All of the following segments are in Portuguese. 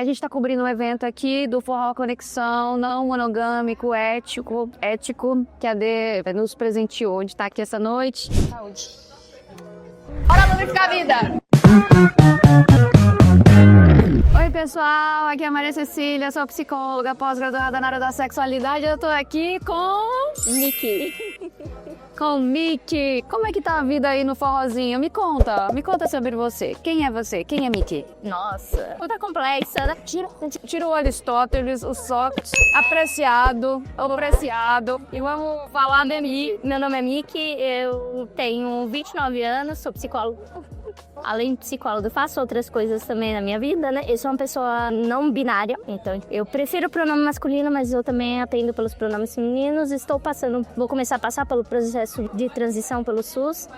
A gente tá cobrindo um evento aqui do Forró Conexão, não monogâmico, ético, que a Dê nos presenteou de estar aqui essa noite. Saúde. Bora lubrificar a vida! Oi pessoal, aqui é a Maria Cecília, sou psicóloga, pós-graduada na área da sexualidade. Eu tô aqui com Miki. Com Miki. Como é que tá a vida aí no forrozinho? Me conta sobre você. Quem é você? Quem é Miki? Nossa, puta complexa, né? Tira o Aristóteles, o Sócrates, apreciado. E vamos falar de mim. Meu nome é Miki, eu tenho 29 anos, sou psicóloga. Além de psicóloga, faço outras coisas também na minha vida, né? Eu sou uma pessoa não binária, então eu prefiro o pronome masculino, mas eu também atendo pelos pronomes femininos. Vou começar a passar pelo processo de transição pelo SUS.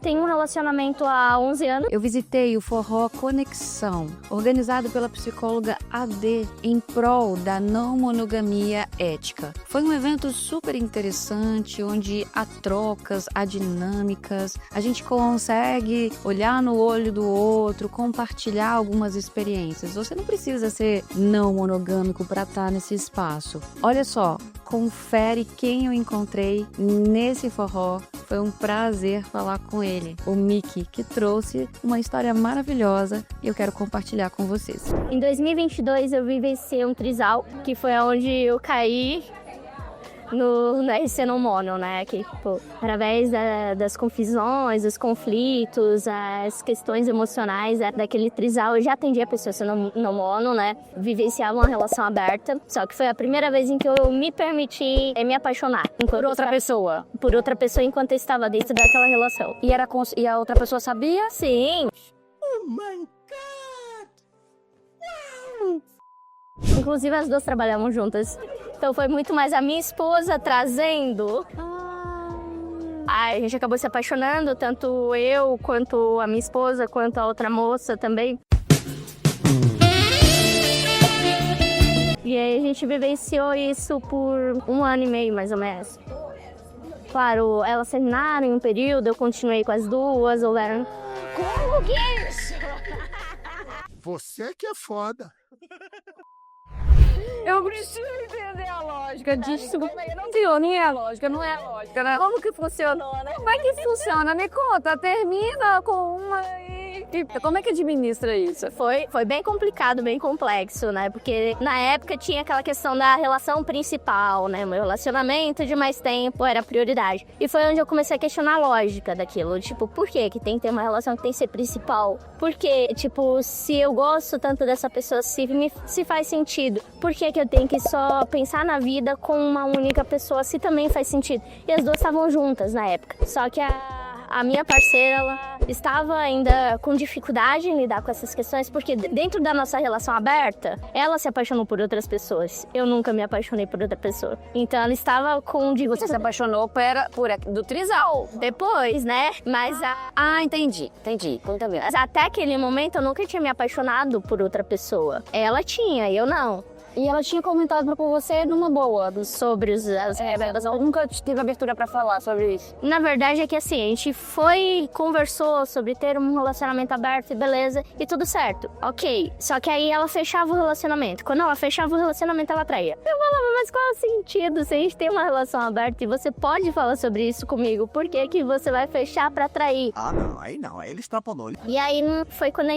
Tenho um relacionamento há 11 anos. Eu visitei o Forró Conexão, organizado pela psicóloga AD, em prol da não monogamia ética. Foi um evento super interessante, onde há trocas, há dinâmicas, a gente consegue olhar no olho do outro, compartilhar algumas experiências. Você não precisa ser não monogâmico para estar nesse espaço. Olha só, confere quem eu encontrei nesse forró. Foi um prazer falar com ele, o Miki, que trouxe uma história maravilhosa e eu quero compartilhar com vocês. Em 2022 eu vivenciei um trisal, que foi onde eu caí no RC não mono, né? Que, tipo, através das confusões, dos conflitos, as questões emocionais daquele trisal, eu já atendia pessoas não mono, né? Vivenciava uma relação aberta, só que foi a primeira vez em que eu me permiti me apaixonar. Por outra pessoa? Por outra pessoa enquanto eu estava dentro daquela relação. E a outra pessoa sabia? Sim. Oh my God! Wow! Inclusive as duas trabalhamos juntas. Então foi muito mais a minha esposa trazendo. Aí a gente acabou se apaixonando, tanto eu, quanto a minha esposa, quanto a outra moça também. E aí a gente vivenciou isso por 1 ano e meio, mais ou menos. Claro, elas terminaram em um período, eu continuei com as duas, houveram... Como que é isso? Você que é foda. Eu preciso entender a lógica disso. Não tem nem a lógica, não é a lógica, né? Como que funcionou, né? Como é que funciona? Me conta, termina com uma e como é que administra isso? Foi bem complicado, bem complexo, né? Porque na época tinha aquela questão da relação principal, né? Meu relacionamento de mais tempo era prioridade. E foi onde eu comecei a questionar a lógica daquilo. Tipo, por que tem que ter uma relação que tem que ser principal? Porque, tipo, se eu gosto tanto dessa pessoa, se faz sentido, por que eu tenho que só pensar na vida com uma única pessoa, se também faz sentido? E as duas estavam juntas na época. Só que a minha parceira, ela estava ainda com dificuldade em lidar com essas questões, porque dentro da nossa relação aberta, ela se apaixonou por outras pessoas. Eu nunca me apaixonei por outra pessoa. Então ela estava com dificuldade. Você se apaixonou do trisal? Depois, né? Mas entendi. Conta mesmo. Mas até aquele momento eu nunca tinha me apaixonado por outra pessoa. Ela tinha, eu não. E ela tinha comentado com você numa boa sobre ela nunca teve abertura pra falar sobre isso. Na verdade é que assim, a gente conversou sobre ter um relacionamento aberto e beleza, e tudo certo, ok. Só que aí ela fechava o relacionamento. Quando ela fechava o relacionamento, ela traía. Eu falava, mas qual é o sentido se a gente tem uma relação aberta e você pode falar sobre isso comigo? Por que que você vai fechar pra trair? Ah, não, aí ele extrapolou. E aí foi quando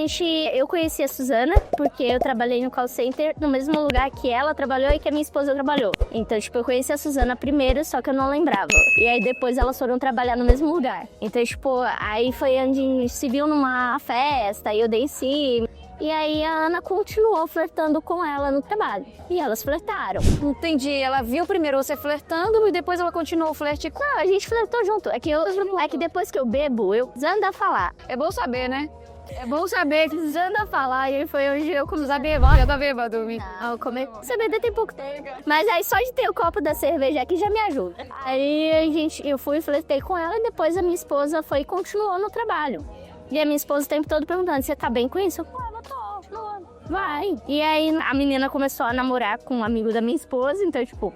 eu conheci a Suzana, porque eu trabalhei no call center no mesmo lugar que ela trabalhou e que a minha esposa trabalhou. Então, tipo, eu conheci a Suzana primeiro, só que eu não lembrava. E aí depois elas foram trabalhar no mesmo lugar. Então, tipo, aí foi onde a gente se viu numa festa, e eu dei em cima. E aí a Ana continuou flertando com ela no trabalho. E elas flertaram. Entendi. Ela viu primeiro você flertando e depois ela continuou o flerte. Não, a gente flertou junto. É que depois que eu bebo, eu ando a falar. É bom saber, né? É bom saber que ando a falar. E aí foi onde eu comecei a beber. Já tá bêbado, Não, comecei a beber tem pouco tempo. Mas aí só de ter o copo da cerveja aqui já me ajuda. Aí eu fui e flertei com ela e depois a minha esposa foi e continuou no trabalho. E a minha esposa o tempo todo perguntando, você tá bem com isso? Eu tô, vai. E aí a menina começou a namorar com um amigo da minha esposa, então tipo...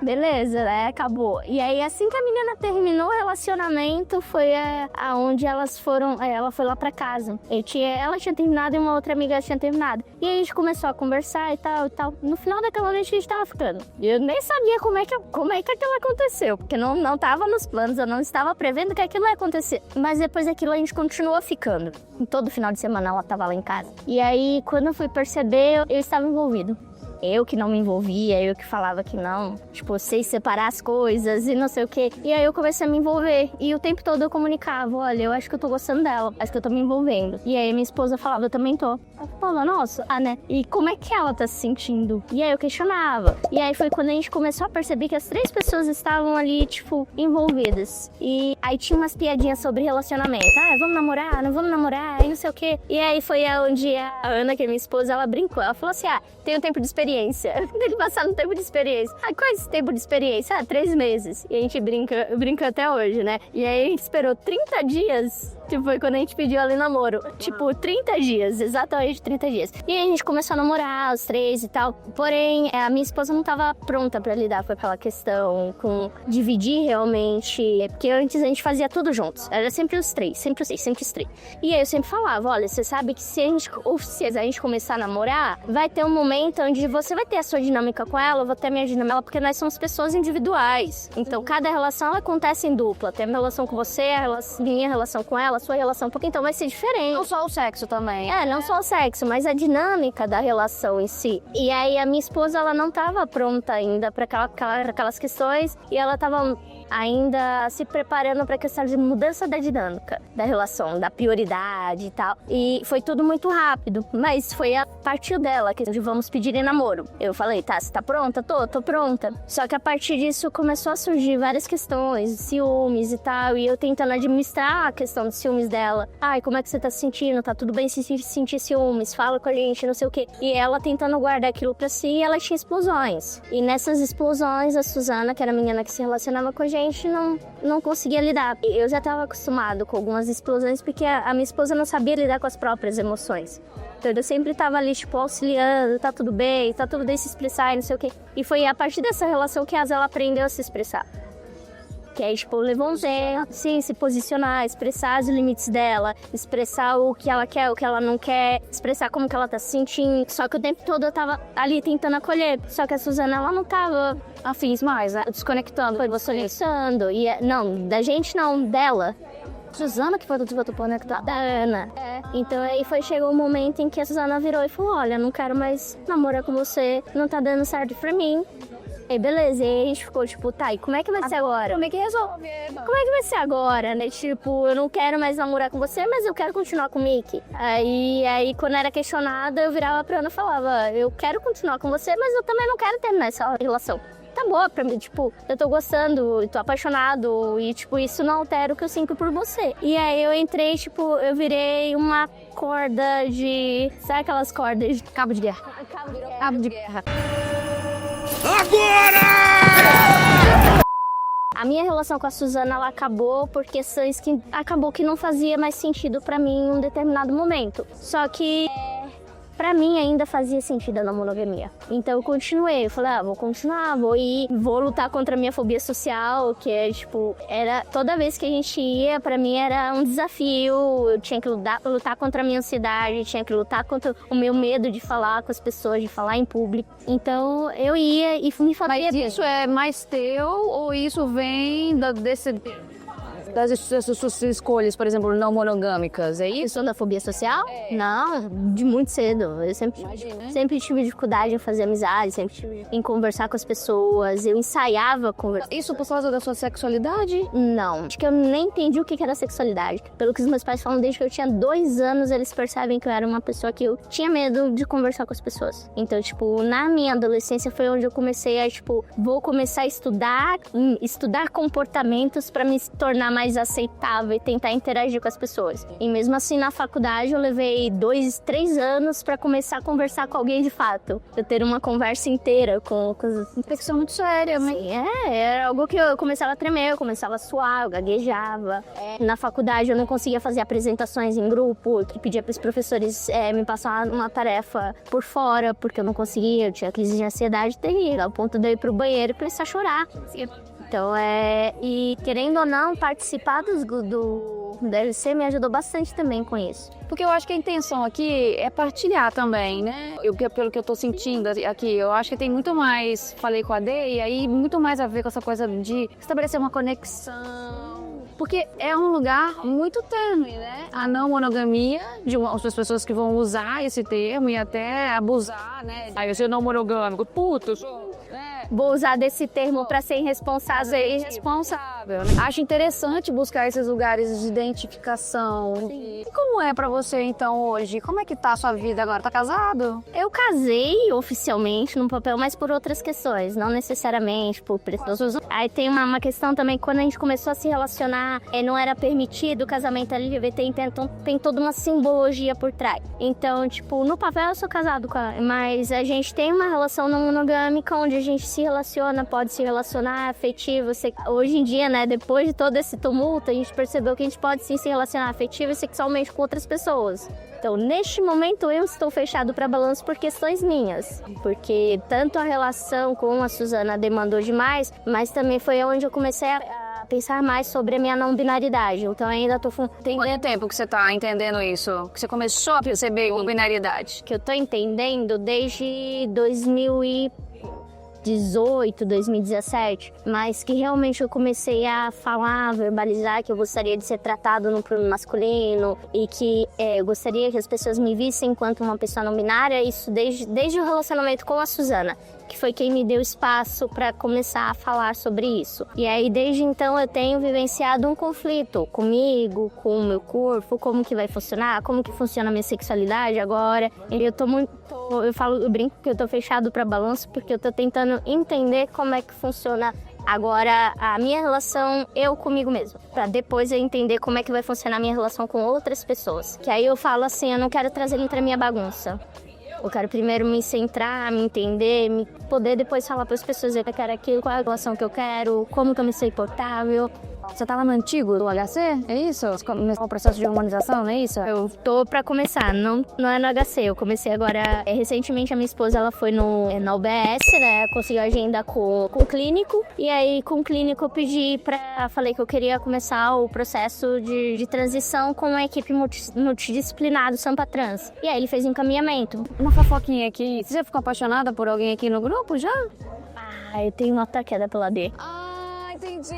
beleza, né? Acabou. E aí, assim que a menina terminou o relacionamento, foi aonde elas foram. Ela foi lá pra casa. Ela tinha terminado e uma outra amiga tinha terminado. E aí a gente começou a conversar e tal, e tal. No final daquela noite a gente tava ficando. E eu nem sabia como é que aquilo aconteceu. Porque não tava nos planos, eu não estava prevendo que aquilo ia acontecer. Mas depois daquilo a gente continuou ficando. Em todo final de semana ela tava lá em casa. E aí, quando eu fui perceber, eu estava envolvido. Eu que não me envolvia, eu que falava que não, tipo, sei separar as coisas e não sei o quê. E aí eu comecei a me envolver. E o tempo todo eu comunicava, olha, eu acho que eu tô gostando dela, acho que eu tô me envolvendo. E aí minha esposa falava, eu também tô. Eu falava, nossa, né? E como é que ela tá se sentindo? E aí eu questionava. E aí foi quando a gente começou a perceber que as 3 pessoas estavam ali, tipo, envolvidas. E aí tinha umas piadinhas sobre relacionamento. Vamos namorar, não vamos namorar, e não sei o quê. E aí foi onde a Ana, que é minha esposa, ela brincou. Ela falou assim, tem um tempo de experiência. Ele passar no tempo de experiência. Qual é esse tempo de experiência? 3 meses. E a gente brinca até hoje, né? E aí a gente esperou 30 dias. Tipo, foi quando a gente pediu ali namoro. Tipo, 30 dias. Exatamente 30 dias. E aí a gente começou a namorar, os 3 e tal. Porém, a minha esposa não tava pronta pra lidar com aquela questão, com dividir realmente. Porque antes a gente fazia tudo juntos. Era sempre os 3, sempre os 6, sempre os 3. E aí eu sempre falava, olha, você sabe que se a gente começar a namorar, vai ter um momento onde você vai ter a sua dinâmica com ela, eu vou ter a minha dinâmica, porque nós somos pessoas individuais. Então, cada relação, ela acontece em dupla. Tem a minha relação com você, minha relação com ela, a sua relação, porque então vai ser diferente. Não só o sexo também. Não só o sexo, mas a dinâmica da relação em si. E aí, a minha esposa, ela não tava pronta ainda para aquelas questões, e ela tava ainda se preparando para a questão de mudança da dinâmica da relação, da prioridade e tal. E foi tudo muito rápido, mas foi a partir dela que vamos pedir em namoro. Eu falei, tá, você tá pronta? Tô pronta. Só que a partir disso começou a surgir várias questões, ciúmes e tal, e eu tentando administrar a questão de ciúmes dela. Como é que você tá se sentindo? Tá tudo bem se sentir ciúmes? Fala com a gente, não sei o quê. E ela tentando guardar aquilo pra si, e ela tinha explosões. E nessas explosões, a Suzana, que era a menina que se relacionava com a gente, não conseguia lidar. Eu já estava acostumado com algumas explosões porque a minha esposa não sabia lidar com as próprias emoções. Então eu sempre estava ali, tipo, auxiliando, tá tudo bem se expressar e não sei o quê. E foi a partir dessa relação que ela aprendeu a se expressar. Que aí, tipo, levou um tempo, sim, se posicionar, expressar os limites dela, expressar o que ela quer, o que ela não quer, expressar como que ela tá se sentindo. Só que o tempo todo eu tava ali tentando acolher. Só que a Suzana, ela não tava afins mais, né? Desconectando, foi você pensando. E não, da gente não, dela. Suzana que foi do desconectar, da Ana. Então aí chegou um momento em que a Suzana virou e falou, olha, não quero mais namorar com você, não tá dando certo pra mim. E beleza, e aí a gente ficou tipo, tá, e como é que vai ser agora? Como é que resolve? Como é que vai ser agora, né? Tipo, eu não quero mais namorar com você, mas eu quero continuar com o Mickey. Aí quando era questionada, eu virava pra Ana e falava, eu quero continuar com você, mas eu também não quero terminar essa relação. Tá boa pra mim, tipo, eu tô gostando, tô apaixonado e, tipo, isso não altera o que eu sinto por você. E aí eu entrei, tipo, eu virei uma corda de... Sabe aquelas cordas de cabo de guerra? Cabo de guerra. Agora! A minha relação com a Suzana, ela acabou por questões que acabou que não fazia mais sentido pra mim em um determinado momento. Só que pra mim ainda fazia sentido a não monogamia. Então eu continuei, eu falei, vou continuar, vou lutar contra a minha fobia social, que é tipo, era toda vez que a gente ia, pra mim era um desafio, eu tinha que lutar contra a minha ansiedade, tinha que lutar contra o meu medo de falar com as pessoas, de falar em público. Então eu ia e me fazia. Mas isso é mais teu ou isso vem das suas escolhas, por exemplo, não monogâmicas, é isso? Questão da fobia social? Não, de muito cedo. Eu sempre tive dificuldade em fazer amizade, sempre tive em conversar com as pessoas, eu ensaiava conversar. Isso por causa da sua sexualidade? Não, acho que eu nem entendi o que era sexualidade. Pelo que os meus pais falam, desde que eu tinha 2 anos, eles percebem que eu era uma pessoa que eu tinha medo de conversar com as pessoas. Então, tipo, na minha adolescência foi onde eu comecei a, tipo, vou começar a estudar comportamentos pra me tornar mais mais aceitável e tentar interagir com as pessoas. E mesmo assim, na faculdade, eu levei 2, 3 anos pra começar a conversar com alguém de fato. Eu ter uma conversa inteira com as... Infecção muito séria, mas... Sim, era algo que eu começava a tremer, eu começava a suar, eu gaguejava. Na faculdade, eu não conseguia fazer apresentações em grupo, eu pedia para os professores me passar uma tarefa por fora, porque eu não conseguia, eu tinha crise de ansiedade terrível, ao ponto de eu ir pro banheiro e começar a chorar. Então, e querendo ou não, participar do DLC me ajudou bastante também com isso. Porque eu acho que a intenção aqui é partilhar também, né? Pelo que eu tô sentindo aqui, eu acho que tem muito mais, falei com a Dê, e aí muito mais a ver com essa coisa de estabelecer uma conexão. Porque é um lugar muito tênue, né? A não monogamia, de as pessoas que vão usar esse termo e até abusar, né? Aí eu sou não monogâmico, puto, Vou usar desse termo para ser irresponsável. Irresponsável, né? Acho interessante buscar esses lugares de identificação. E como é pra você, então, hoje? Como é que tá a sua vida agora? Tá casado? Eu casei oficialmente no papel, mas por outras questões, não necessariamente por pessoas. Aí tem uma questão também, quando a gente começou a se relacionar, não era permitido o casamento LGBT, então tem toda uma simbologia por trás. Então, tipo, no papel eu sou casado com ela, mas a gente tem uma relação não monogâmica, onde a gente se relaciona, pode se relacionar afetivo. Hoje em dia, né, depois de todo esse tumulto, a gente percebeu que a gente pode sim se relacionar afetivo e sexualmente com outras pessoas. Então, neste momento, eu estou fechado para balanço por questões minhas. Porque tanto a relação com a Suzana demandou demais, mas também foi onde eu comecei a pensar mais sobre a minha não binaridade. Então, ainda estou... Tem quanto tempo que você está entendendo isso? Que você começou a perceber a binaridade? Que eu estou entendendo desde 2018, 2017, mas que realmente eu comecei a falar, verbalizar que eu gostaria de ser tratado no pronome masculino e que eu gostaria que as pessoas me vissem enquanto uma pessoa não binária, isso desde o relacionamento com a Suzana, que foi quem me deu espaço para começar a falar sobre isso. E aí, desde então, eu tenho vivenciado um conflito comigo, com o meu corpo, como que vai funcionar, como que funciona a minha sexualidade agora. E eu brinco que eu tô fechado para balanço porque eu tô tentando entender como é que funciona agora a minha relação eu comigo mesma, para depois eu entender como é que vai funcionar a minha relação com outras pessoas. Que aí eu falo assim, eu não quero trazer ele pra minha bagunça. Eu quero primeiro me centrar, me entender, poder depois falar para as pessoas que eu quero aquilo, qual é a relação que eu quero, como que eu me sei portável. Você tá lá no antigo do HC? É isso? Você começou o processo de harmonização, não é isso? Eu tô pra começar, não é no HC. Eu comecei agora, recentemente a minha esposa, ela foi na UBS, né? Conseguiu agenda com o clínico. E aí, com o clínico, eu falei que eu queria começar o processo de transição com a equipe multidisciplinar do Sampa Trans. E aí, ele fez encaminhamento. Uma fofoquinha aqui. Você já ficou apaixonada por alguém aqui no grupo, já? Ah, eu tenho nota queda pela D. Ah, entendi.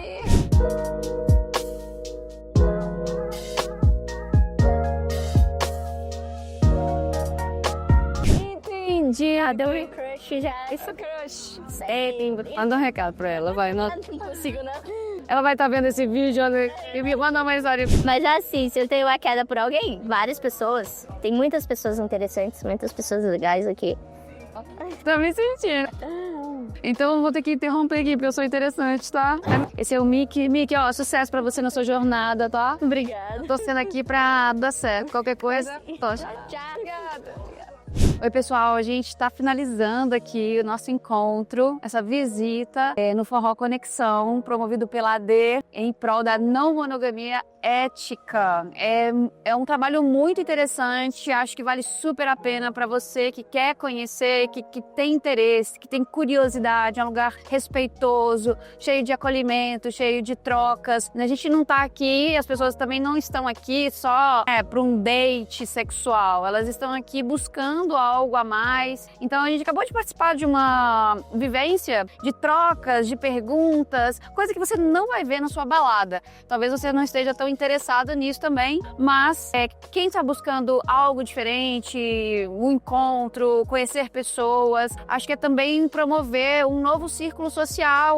Entendi. Deu um crush já. Isso é crush. Manda um recado pra ela, vai. Não consigo, né? Ela vai estar vendo esse vídeo e me manda uma história. Mas assim, se eu tenho uma queda por alguém, várias pessoas. Tem muitas pessoas interessantes, muitas pessoas legais aqui. Tô me sentindo. Então eu vou ter que interromper aqui, porque eu sou interessante, tá? Esse é o Mickey. Mickey, ó, sucesso pra você na sua jornada, tá? Obrigada. Tô sendo aqui pra dar certo. Qualquer coisa, tô. Tchau. Obrigada. Oi, pessoal, a gente está finalizando aqui o nosso encontro, essa visita no Forró Conexão, promovido pela AD em prol da não monogamia ética. É um trabalho muito interessante, acho que vale super a pena para você que quer conhecer, que tem interesse, que tem curiosidade. É um lugar respeitoso, cheio de acolhimento, cheio de trocas. A gente não está aqui, as pessoas também não estão aqui só para um date sexual, elas estão aqui buscando algo a mais. Então a gente acabou de participar de uma vivência de trocas, de perguntas, coisa que você não vai ver na sua balada. Talvez você não esteja tão interessado nisso também, mas quem está buscando algo diferente, um encontro, conhecer pessoas, acho que é também promover um novo círculo social